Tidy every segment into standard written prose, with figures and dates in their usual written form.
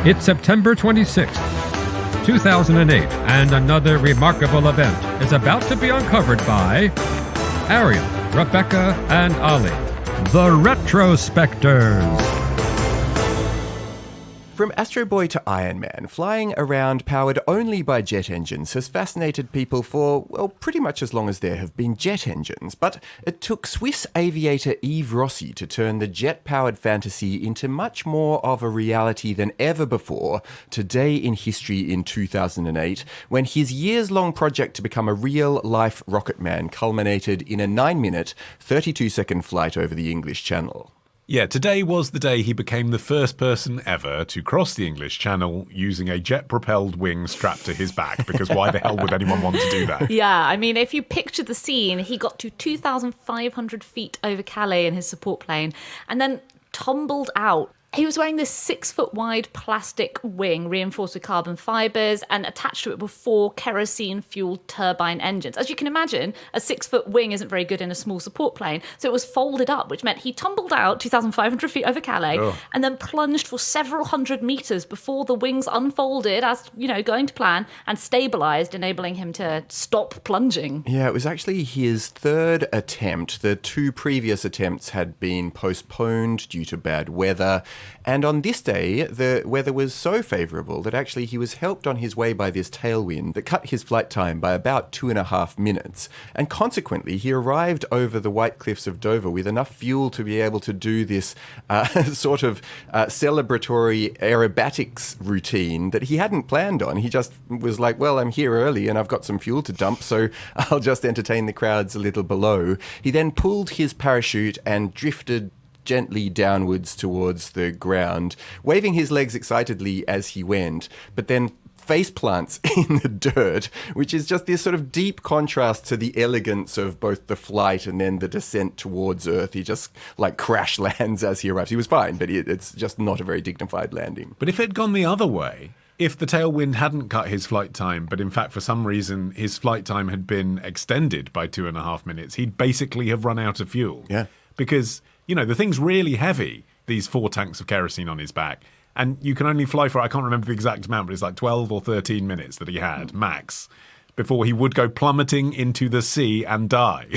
It's September 26th, 2008, and another remarkable event is about to be uncovered by Arion, Rebecca, and Olly, the Retrospectors. From Astro Boy to Iron Man, flying around powered only by jet engines has fascinated people for, well, pretty much as long as there have been jet engines. But it took Swiss aviator Yves Rossy to turn the jet-powered fantasy into much more of a reality than ever before, today in history in 2008, when his years-long project to become a real-life Rocketman culminated in a 9-minute, 32-second flight over the English Channel. Yeah, today was the day he became the first person ever to cross the English Channel using a jet-propelled wing strapped to his back, because why the hell would anyone want to do that? Yeah, I mean, if you picture the scene, he got to 2,500 feet over Calais in his support plane and then tumbled out. He was wearing this 6-foot-wide plastic wing reinforced with carbon fibres, and attached to it were 4 kerosene-fueled turbine engines. As you can imagine, a 6-foot wing isn't very good in a small support plane, so it was folded up, which meant he tumbled out 2,500 feet over Calais and then plunged for several hundred metres before the wings unfolded, as, you know, going to plan, and stabilised, enabling him to stop plunging. Yeah, it was actually his third attempt. The 2 previous attempts had been postponed due to bad weather. And on this day, the weather was so favourable that actually he was helped on his way by this tailwind that cut his flight time by about 2.5 minutes. And consequently, he arrived over the White Cliffs of Dover with enough fuel to be able to do this sort of celebratory aerobatics routine that he hadn't planned on. He just was like, well, I'm here early and I've got some fuel to dump, so I'll just entertain the crowds a little below. He then pulled his parachute and drifted gently downwards towards the ground, waving his legs excitedly as he went, but then face plants in the dirt, which is just this sort of deep contrast to the elegance of both the flight and then the descent towards Earth. He just like crash lands as he arrives. He was fine, but it's just not a very dignified landing. But if it had gone the other way, if the tailwind hadn't cut his flight time, but in fact, for some reason, his flight time had been extended by 2.5 minutes, he'd basically have run out of fuel. Yeah. Because, you know, the thing's really heavy, these 4 tanks of kerosene on his back. And you can only fly for, I can't remember the exact amount, but it's like 12 or 13 minutes that he had, max, before he would go plummeting into the sea and die.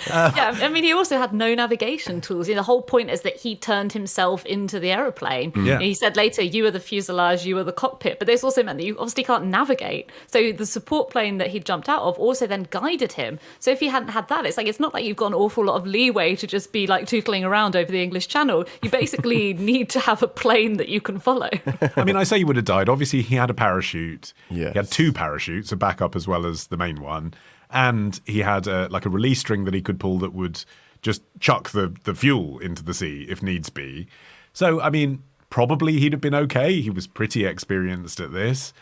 Yeah, I mean, he also had no navigation tools. You know, the whole point is that he turned himself into the aeroplane. Yeah. He said later, you are the fuselage, you are the cockpit. But this also meant that you obviously can't navigate. So the support plane that he jumped out of also then guided him. So if he hadn't had that, it's not like you've got an awful lot of leeway to just be like tootling around over the English Channel. You basically need to have a plane that you can follow. I mean, I say he would have died. Obviously, he had a parachute. Yes. He had 2 parachutes, a backup as well as the main one. And he had a release string that he could pull that would just chuck the fuel into the sea if needs be. So, I mean, probably he'd have been okay. He was pretty experienced at this.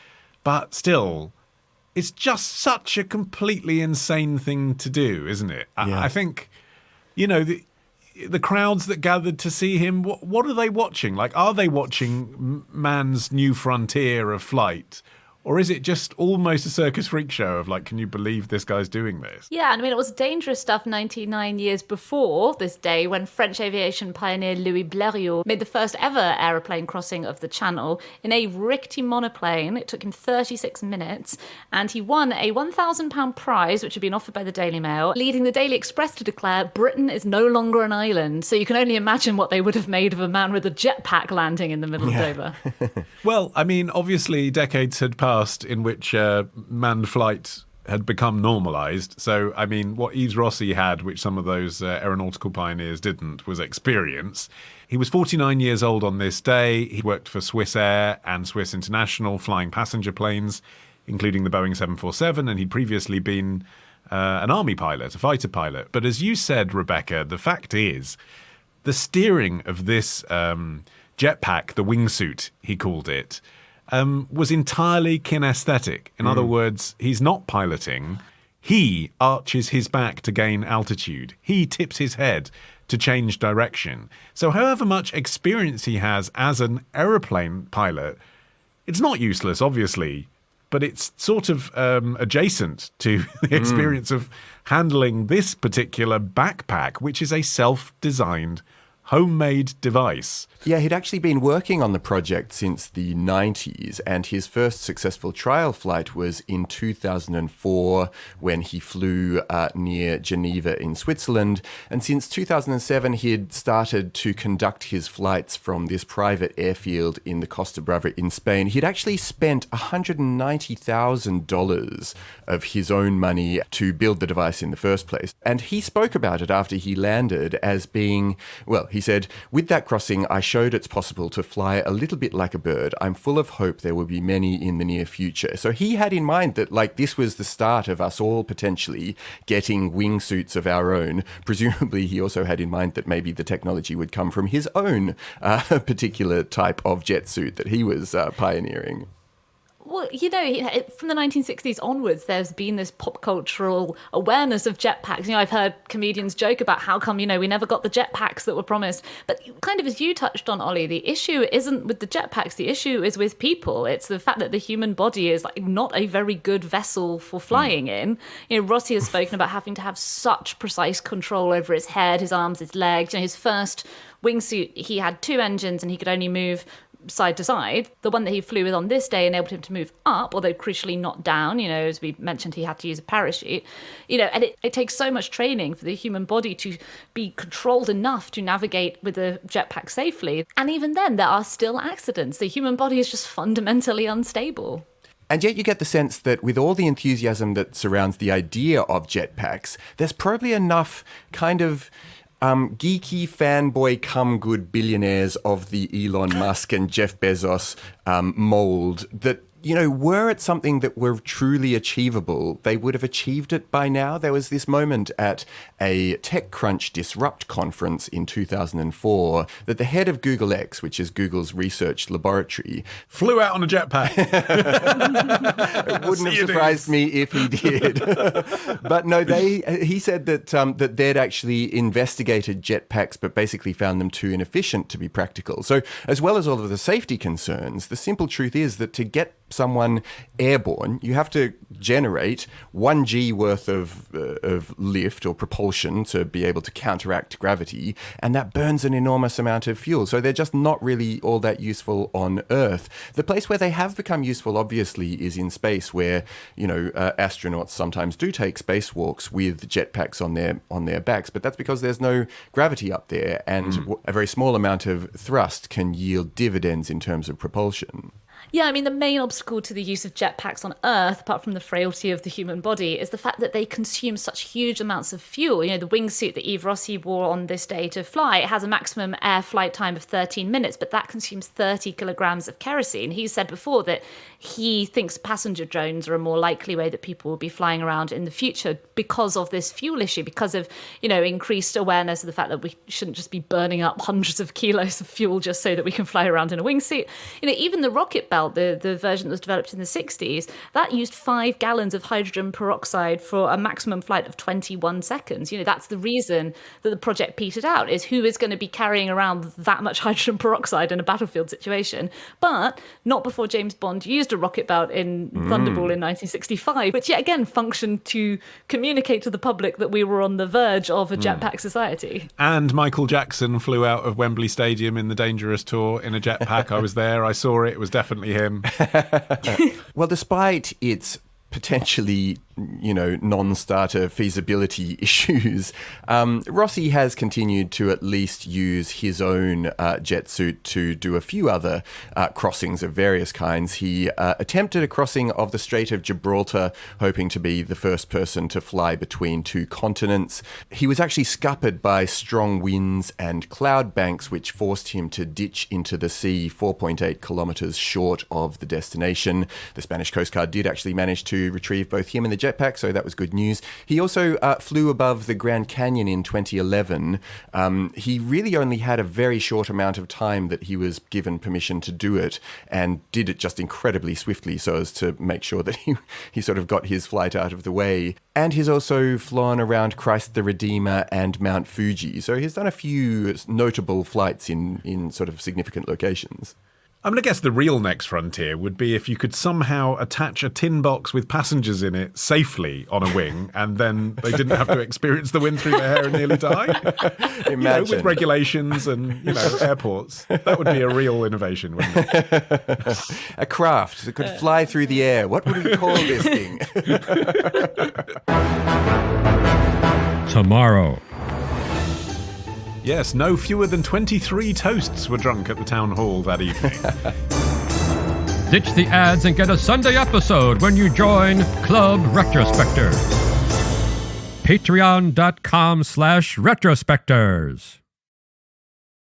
But still, it's just such a completely insane thing to do, isn't it? Yeah. I think, you know, the crowds that gathered to see him, what are they watching? Like, are they watching man's new frontier of flight? Or is it just almost a circus freak show of like, can you believe this guy's doing this? Yeah, and I mean, it was dangerous stuff 99 years before this day when French aviation pioneer Louis Blériot made the first ever aeroplane crossing of the Channel in a rickety monoplane. It took him 36 minutes, and he won a £1,000 prize, which had been offered by the Daily Mail, leading the Daily Express to declare Britain is no longer an island. So you can only imagine what they would have made of a man with a jetpack landing in the middle of Dover. Well, I mean, obviously decades had passed in which manned flight had become normalised. So, I mean, what Yves Rossy had, which some of those aeronautical pioneers didn't, was experience. He was 49 years old on this day. He worked for Swiss Air and Swiss International, flying passenger planes, including the Boeing 747, and he'd previously been an army pilot, a fighter pilot. But as you said, Rebecca, the fact is, the steering of this jetpack, the wingsuit, he called it, was entirely kinesthetic. In other words, he's not piloting. He arches his back to gain altitude. He tips his head to change direction. So however much experience he has as an aeroplane pilot, it's not useless, obviously, but it's sort of adjacent to the experience of handling this particular backpack, which is a self-designed homemade device. Yeah, he'd actually been working on the project since the 90s, and his first successful trial flight was in 2004 when he flew near Geneva in Switzerland. And since 2007, he'd started to conduct his flights from this private airfield in the Costa Brava in Spain. He'd actually spent $190,000 of his own money to build the device in the first place. And he spoke about it after he landed as being, well, he said, "With that crossing, I showed it's possible to fly a little bit like a bird. I'm full of hope there will be many in the near future." So he had in mind that this was the start of us all potentially getting wingsuits of our own. Presumably he also had in mind that maybe the technology would come from his own particular type of jet suit that he was pioneering. Well, from the 1960s onwards, there's been this pop cultural awareness of jetpacks. I've heard comedians joke about how come, we never got the jetpacks that were promised. But kind of as you touched on, Ollie, the issue isn't with the jetpacks. The issue is with people. It's the fact that the human body is not a very good vessel for flying in. Rossy has spoken about having to have such precise control over his head, his arms, his legs. His first wingsuit, he had 2 engines and he could only move side to side. The one that he flew with on this day enabled him to move up, although crucially not down. As we mentioned, he had to use a parachute. And it takes so much training for the human body to be controlled enough to navigate with a jetpack safely. And even then, there are still accidents. The human body is just fundamentally unstable. And yet you get the sense that with all the enthusiasm that surrounds the idea of jetpacks, there's probably enough kind of geeky fanboy come good billionaires of the Elon Musk and Jeff Bezos mold that, were it something that were truly achievable, they would have achieved it by now. There was this moment at a TechCrunch Disrupt conference in 2004 that the head of Google X, which is Google's research laboratory, flew out on a jetpack. It wouldn't have surprised me if he did. But no, he said that they'd actually investigated jetpacks but basically found them too inefficient to be practical. So as well as all of the safety concerns, the simple truth is that to get someone airborne, you have to generate 1 G worth of lift or propulsion to be able to counteract gravity, and that burns an enormous amount of fuel. So they're just not really all that useful on Earth. The place where they have become useful, obviously, is in space, where astronauts sometimes do take spacewalks with jetpacks on their backs, but that's because there's no gravity up there, and a very small amount of thrust can yield dividends in terms of propulsion. Yeah, the main obstacle to the use of jetpacks on Earth, apart from the frailty of the human body, is the fact that they consume such huge amounts of fuel. The wingsuit that Yves Rossy wore on this day to fly, it has a maximum air flight time of 13 minutes, but that consumes 30 kilograms of kerosene. He said before that he thinks passenger drones are a more likely way that people will be flying around in the future because of this fuel issue, because of, increased awareness of the fact that we shouldn't just be burning up hundreds of kilos of fuel just so that we can fly around in a wingsuit. Even the rocket belt, the version that was developed in the 60s, that used 5 gallons of hydrogen peroxide for a maximum flight of 21 seconds. That's the reason that the project petered out, is who is going to be carrying around that much hydrogen peroxide in a battlefield situation. But not before James Bond used a rocket belt in Thunderball in 1965, which yet again functioned to communicate to the public that we were on the verge of a jetpack society. And Michael Jackson flew out of Wembley Stadium in the Dangerous Tour in a jetpack. I was there, I saw it, it was definitely him. Well, despite its potentially, non-starter feasibility issues, Rossy has continued to at least use his own jet suit to do a few other crossings of various kinds. He attempted a crossing of the Strait of Gibraltar, hoping to be the first person to fly between 2 continents. He was actually scuppered by strong winds and cloud banks, which forced him to ditch into the sea 4.8 kilometers short of the destination. The Spanish Coast Guard did actually manage to retrieve both him and the jetpack, so that was good news. He also flew above the Grand Canyon in 2011. He really only had a very short amount of time that he was given permission to do it, and did it just incredibly swiftly so as to make sure that he sort of got his flight out of the way. And he's also flown around Christ the Redeemer and Mount Fuji, so he's done a few notable flights in sort of significant locations. I'm going to guess the real next frontier would be if you could somehow attach a tin box with passengers in it safely on a wing, and then they didn't have to experience the wind through their hair and nearly die. Imagine. With regulations and, airports. That would be a real innovation, wouldn't it? A craft that could fly through the air. What would we call this thing? Tomorrow. Yes, no fewer than 23 toasts were drunk at the town hall that evening. Ditch the ads and get a Sunday episode when you join Club Retrospectors. Patreon.com/retrospectors.